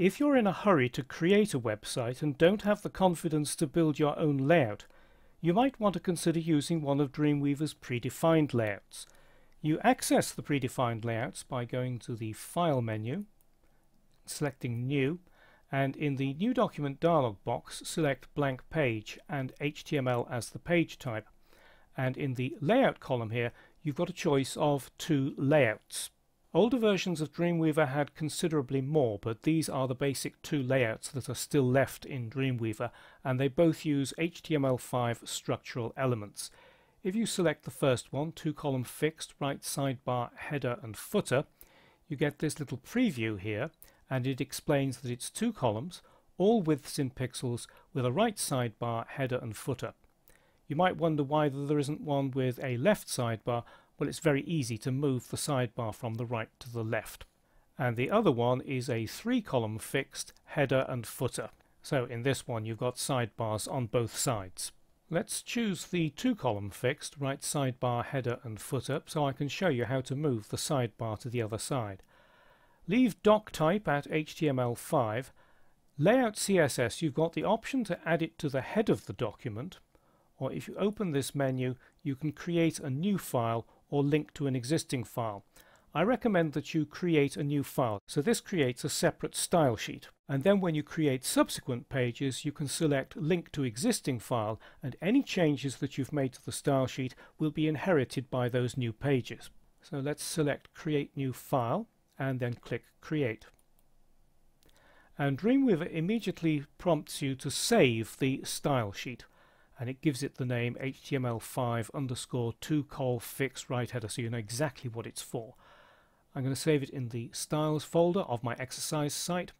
If you're in a hurry to create a website and don't have the confidence to build your own layout, you might want to consider using one of Dreamweaver's predefined layouts. You access the predefined layouts by going to the File menu, selecting New, and in the New Document dialog box select Blank Page and HTML as the page type. And in the Layout column here you've got a choice of 2 layouts. Older versions of Dreamweaver had considerably more, but these are the basic 2 layouts that are still left in Dreamweaver, and they both use HTML5 structural elements. If you select the first one, 2-column fixed, right sidebar, header and footer, you get this little preview here, and it explains that it's 2 columns, all widths in pixels, with a right sidebar, header and footer. You might wonder why there isn't one with a left sidebar. Well, it's very easy to move the sidebar from the right to the left. And the other one is a 3-column fixed header and footer. So in this one you've got sidebars on both sides. Let's choose the 2-column fixed right sidebar, header and footer so I can show you how to move the sidebar to the other side. Leave doc type at HTML5. Layout CSS, you've got the option to add it to the head of the document, or if you open this menu you can create a new file or link to an existing file. I recommend that you create a new file, so this creates a separate style sheet, and then when you create subsequent pages you can select link to existing file, and any changes that you've made to the style sheet will be inherited by those new pages. So let's select create new file and then click create. And Dreamweaver immediately prompts you to save the style sheet, and it gives it the name HTML5_2col fix right header, so you know exactly what it's for. I'm going to save it in the styles folder of my exercise site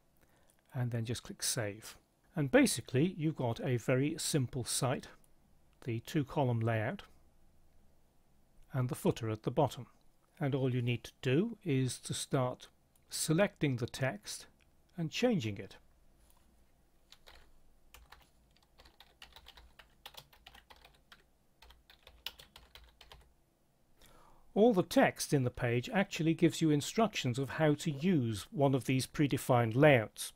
and then just click save. And basically you've got a very simple site, the 2-column layout and the footer at the bottom. And all you need to do is to start selecting the text and changing it. All the text in the page actually gives you instructions of how to use one of these predefined layouts.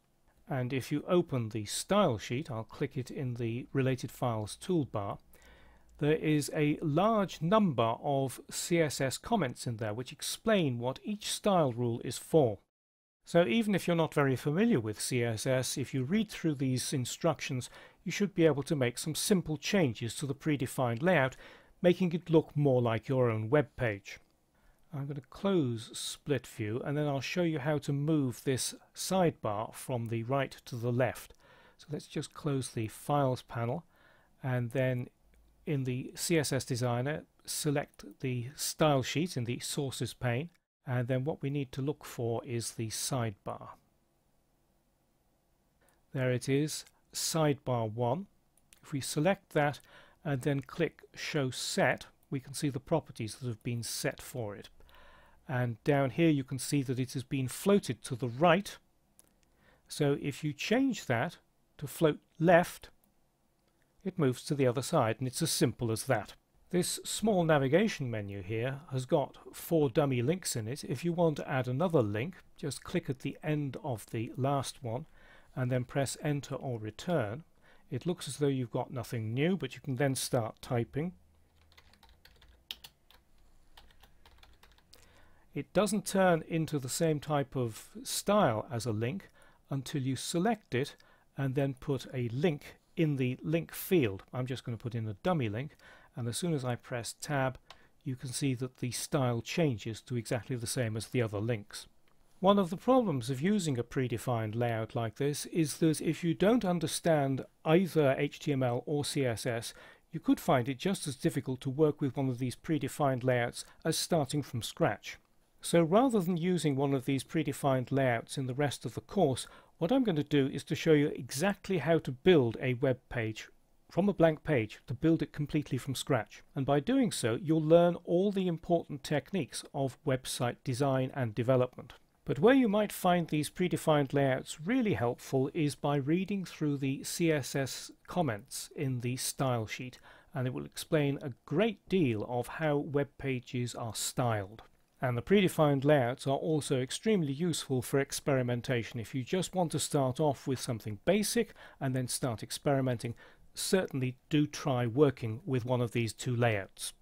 And if you open the style sheet, I'll click it in the Related Files toolbar, there is a large number of CSS comments in there which explain what each style rule is for. So even if you're not very familiar with CSS, if you read through these instructions you should be able to make some simple changes to the predefined layout, making it look more like your own web page. I'm going to close split view and then I'll show you how to move this sidebar from the right to the left. So let's just close the Files panel and then in the CSS Designer select the style sheet in the Sources pane, and then what we need to look for is the sidebar. There it is, sidebar 1. If we select that and then click Show Set, we can see the properties that have been set for it. And down here you can see that it has been floated to the right. So if you change that to float left, it moves to the other side, and it's as simple as that. This small navigation menu here has got 4 dummy links in it. If you want to add another link, just click at the end of the last one and then press Enter or Return. It looks as though you've got nothing new, but you can then start typing. It doesn't turn into the same type of style as a link until you select it and then put a link in the link field. I'm just going to put in a dummy link, and as soon as I press Tab you can see that the style changes to exactly the same as the other links. One of the problems of using a predefined layout like this is that if you don't understand either HTML or CSS, you could find it just as difficult to work with one of these predefined layouts as starting from scratch. So rather than using one of these predefined layouts in the rest of the course, what I'm going to do is to show you exactly how to build a web page from a blank page, to build it completely from scratch. And by doing so you'll learn all the important techniques of website design and development. But where you might find these predefined layouts really helpful is by reading through the CSS comments in the style sheet, and it will explain a great deal of how web pages are styled. And the predefined layouts are also extremely useful for experimentation. If you just want to start off with something basic and then start experimenting, certainly do try working with one of these two layouts.